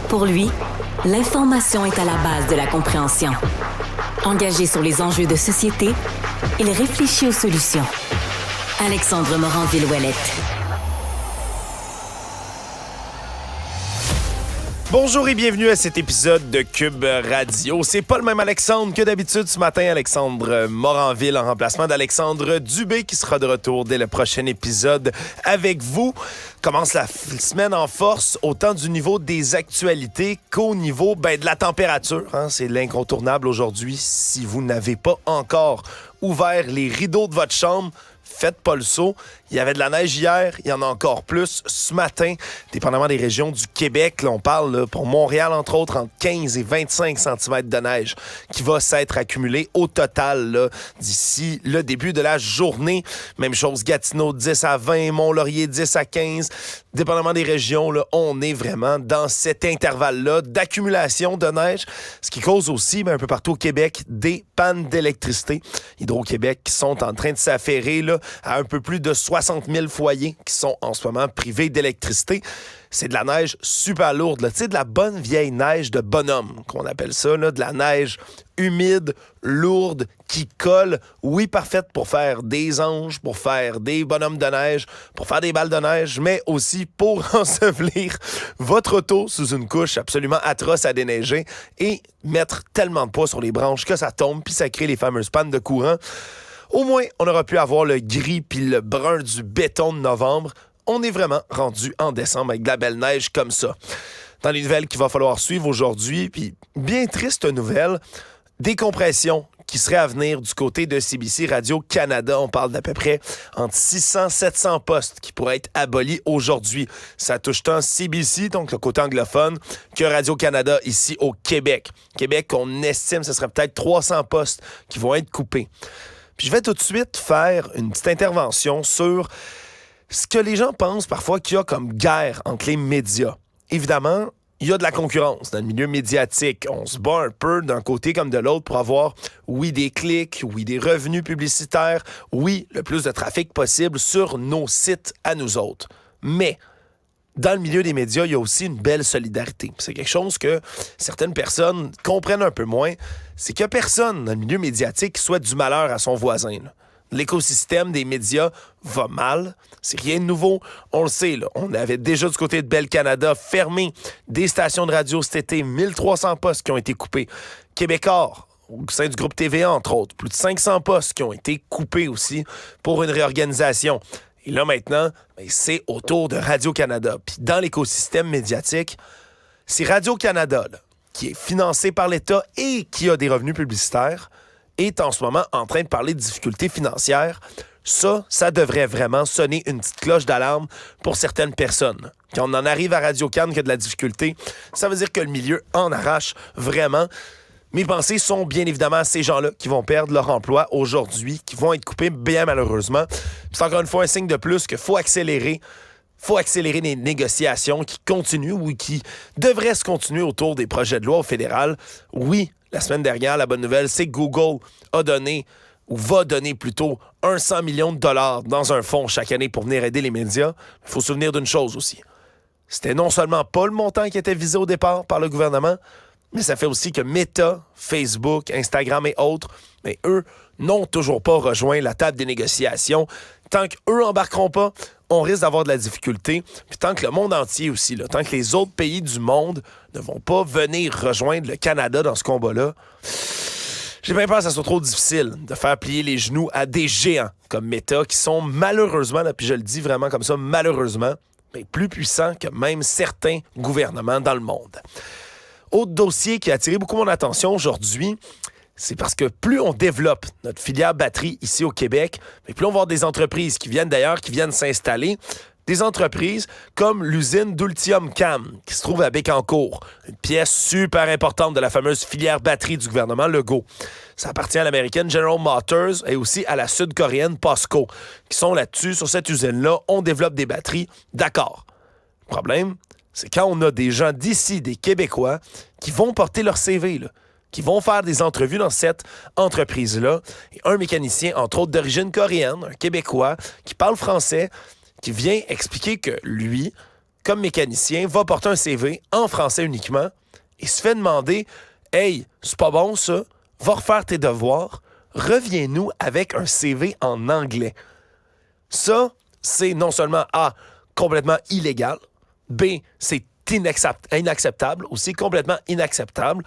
Pour lui, l'information est à la base de la compréhension. Engagé sur les enjeux de société, il réfléchit aux solutions. Alexandre Morin-Villouellette. Bonjour et bienvenue à cet épisode de Cube Radio. C'est pas le même Alexandre que d'habitude ce matin. Alexandre Moranville en remplacement d'Alexandre Dubé qui sera de retour dès le prochain épisode avec vous. Commence la semaine en force, autant du niveau des actualités qu'au niveau de la température. C'est l'incontournable aujourd'hui. Si vous n'avez pas encore ouvert les rideaux de votre chambre, faites pas le saut. Il y avait de la neige hier, il y en a encore plus ce matin, dépendamment des régions du Québec. Là, on parle pour Montréal, entre autres, entre 15 et 25 cm de neige qui va s'être accumulée au total là, d'ici le début de la journée. Même chose, Gatineau, 10 à 20, Mont-Laurier, 10 à 15. Dépendamment des régions, là, on est vraiment dans cet intervalle-là d'accumulation de neige, ce qui cause aussi, un peu partout au Québec, des pannes d'électricité. Hydro-Québec qui sont en train de s'affairer là, à un peu plus de 60 000 foyers qui sont en ce moment privés d'électricité. C'est de la neige super lourde, là. Tu sais, de la bonne vieille neige de bonhomme, qu'on appelle ça, là, de la neige humide, lourde, qui colle. Oui, parfaite pour faire des anges, pour faire des bonhommes de neige, pour faire des balles de neige, mais aussi pour ensevelir votre auto sous une couche absolument atroce à déneiger et mettre tellement de poids sur les branches que ça tombe, puis ça crée les fameuses pannes de courant. Au moins, on aura pu avoir le gris puis le brun du béton de novembre. On est vraiment rendu en décembre avec de la belle neige comme ça. Dans les nouvelles qu'il va falloir suivre aujourd'hui, puis bien triste nouvelle, des compressions qui seraient à venir du côté de CBC Radio-Canada. On parle d'à peu près entre 600 et 700 postes qui pourraient être abolis aujourd'hui. Ça touche tant CBC, donc le côté anglophone, que Radio-Canada ici au Québec. Québec, on estime que ce serait peut-être 300 postes qui vont être coupés. Puis je vais tout de suite faire une petite intervention sur ce que les gens pensent parfois qu'il y a comme guerre entre les médias. Évidemment, il y a de la concurrence dans le milieu médiatique. On se bat un peu d'un côté comme de l'autre pour avoir, oui, des clics, oui, des revenus publicitaires, oui, le plus de trafic possible sur nos sites à nous autres. Mais dans le milieu des médias, il y a aussi une belle solidarité. C'est quelque chose que certaines personnes comprennent un peu moins. C'est qu'il n'y a personne dans le milieu médiatique qui souhaite du malheur à son voisin, là. L'écosystème des médias va mal. C'est rien de nouveau. On le sait, là. On avait déjà du côté de Bell Canada fermé des stations de radio cet été. 1300 postes qui ont été coupés. Québécois, au sein du groupe TVA, entre autres, plus de 500 postes qui ont été coupés aussi pour une réorganisation. Et là, maintenant, c'est au tour de Radio-Canada. Puis dans l'écosystème médiatique, c'est Radio-Canada là, qui est financé par l'État et qui a des revenus publicitaires, est en ce moment en train de parler de difficultés financières. Ça devrait vraiment sonner une petite cloche d'alarme pour certaines personnes. Quand on en arrive à Radio-Can qui a de la difficulté, ça veut dire que le milieu en arrache vraiment. Mes pensées sont bien évidemment à ces gens-là qui vont perdre leur emploi aujourd'hui, qui vont être coupés bien malheureusement. C'est encore une fois un signe de plus qu'il faut accélérer. Faut accélérer les négociations qui continuent ou qui devraient se continuer autour des projets de loi au fédéral. Oui, la semaine dernière, la bonne nouvelle, c'est que Google a donné, ou va donner plutôt, 100 millions de dollars dans un fonds chaque année pour venir aider les médias. Il faut se souvenir d'une chose aussi. C'était non seulement pas le montant qui était visé au départ par le gouvernement, mais ça fait aussi que Meta, Facebook, Instagram et autres, mais eux n'ont toujours pas rejoint la table des négociations. Tant qu'eux embarqueront pas, on risque d'avoir de la difficulté. Puis tant que le monde entier aussi, là, tant que les autres pays du monde ne vont pas venir rejoindre le Canada dans ce combat-là, j'ai bien peur que ça soit trop difficile de faire plier les genoux à des géants comme Meta qui sont malheureusement, là, puis je le dis vraiment comme ça, malheureusement, mais plus puissants que même certains gouvernements dans le monde. Autre dossier qui a attiré beaucoup mon attention aujourd'hui, c'est parce que plus on développe notre filière batterie ici au Québec, mais plus on va avoir des entreprises qui viennent s'installer. Des entreprises comme l'usine d'Ultium Cam, qui se trouve à Bécancour, une pièce super importante de la fameuse filière batterie du gouvernement Legault. Ça appartient à l'américaine General Motors et aussi à la sud-coréenne POSCO, qui sont là-dessus, sur cette usine-là. On développe des batteries, d'accord. Le problème, c'est quand on a des gens d'ici, des Québécois, qui vont porter leur CV, là, qui vont faire des entrevues dans cette entreprise-là. Et un mécanicien, entre autres d'origine coréenne, un Québécois, qui parle français, qui vient expliquer que lui, comme mécanicien, va porter un CV en français uniquement et se fait demander « Hey, c'est pas bon ça, va refaire tes devoirs, reviens-nous avec un CV en anglais. » Ça, c'est non seulement A, complètement illégal, B, c'est inacceptable, aussi complètement inacceptable.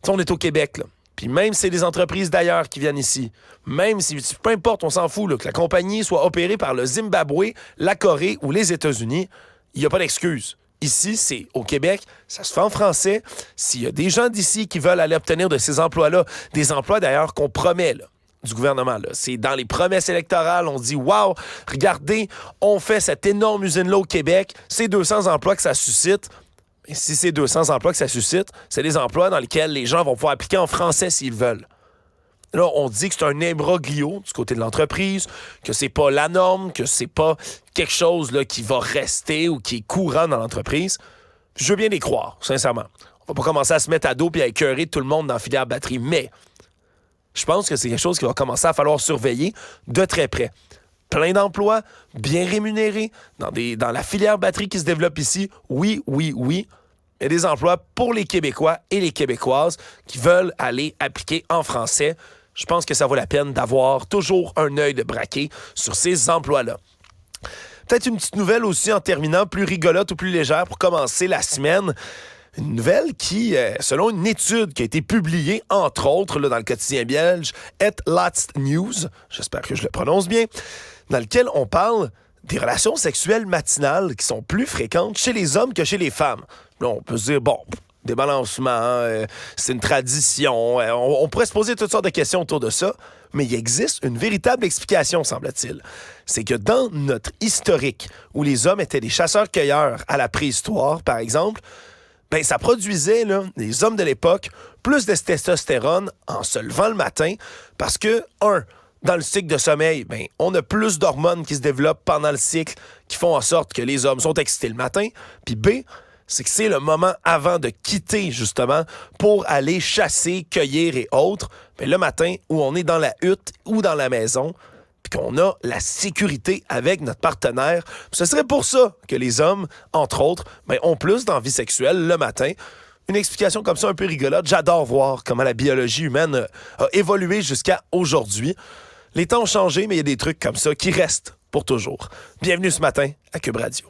T'sais, on est au Québec, là. Puis même si c'est des entreprises d'ailleurs qui viennent ici, même si, peu importe, on s'en fout, là, que la compagnie soit opérée par le Zimbabwe, la Corée ou les États-Unis, il n'y a pas d'excuse. Ici, c'est au Québec, ça se fait en français. S'il y a des gens d'ici qui veulent aller obtenir de ces emplois-là, des emplois d'ailleurs qu'on promet, là, du gouvernement, là. C'est dans les promesses électorales, on dit « Wow, regardez, on fait cette énorme usine-là au Québec, c'est 200 emplois que ça suscite. » Et si c'est 200 emplois que ça suscite, c'est des emplois dans lesquels les gens vont pouvoir appliquer en français s'ils veulent. Là, on dit que c'est un imbroglio du côté de l'entreprise, que c'est pas la norme, que c'est pas quelque chose là, qui va rester ou qui est courant dans l'entreprise. Je veux bien les croire, sincèrement. On va pas commencer à se mettre à dos et à écœurer tout le monde dans la filière batterie, mais je pense que c'est quelque chose qui va commencer à falloir surveiller de très près. Plein d'emplois, bien rémunérés, dans la filière batterie qui se développe ici, oui. Il y a des emplois pour les Québécois et les Québécoises qui veulent aller appliquer en français. Je pense que ça vaut la peine d'avoir toujours un œil de braquet sur ces emplois-là. Peut-être une petite nouvelle aussi en terminant, plus rigolote ou plus légère pour commencer la semaine. Une nouvelle qui, selon une étude qui a été publiée, entre autres, là, dans le quotidien belge, Et Laatste Nieuws, j'espère que je le prononce bien, dans lequel on parle des relations sexuelles matinales qui sont plus fréquentes chez les hommes que chez les femmes. Là, on peut se dire, bon, débalancement, c'est une tradition, on pourrait se poser toutes sortes de questions autour de ça, mais il existe une véritable explication, semble-t-il. C'est que dans notre historique, où les hommes étaient des chasseurs-cueilleurs à la préhistoire, par exemple, ben, ça produisait, là, les hommes de l'époque, plus de testostérone en se levant le matin parce que, dans le cycle de sommeil, ben, on a plus d'hormones qui se développent pendant le cycle qui font en sorte que les hommes sont excités le matin. Puis B, c'est que c'est le moment avant de quitter, justement, pour aller chasser, cueillir et autres. Ben, le matin, où on est dans la hutte ou dans la maison, puis qu'on a la sécurité avec notre partenaire. Ce serait pour ça que les hommes, entre autres, ben, ont plus d'envie sexuelle le matin. Une explication comme ça un peu rigolote. J'adore voir comment la biologie humaine a évolué jusqu'à aujourd'hui. Les temps ont changé, mais il y a des trucs comme ça qui restent pour toujours. Bienvenue ce matin à Cube Radio.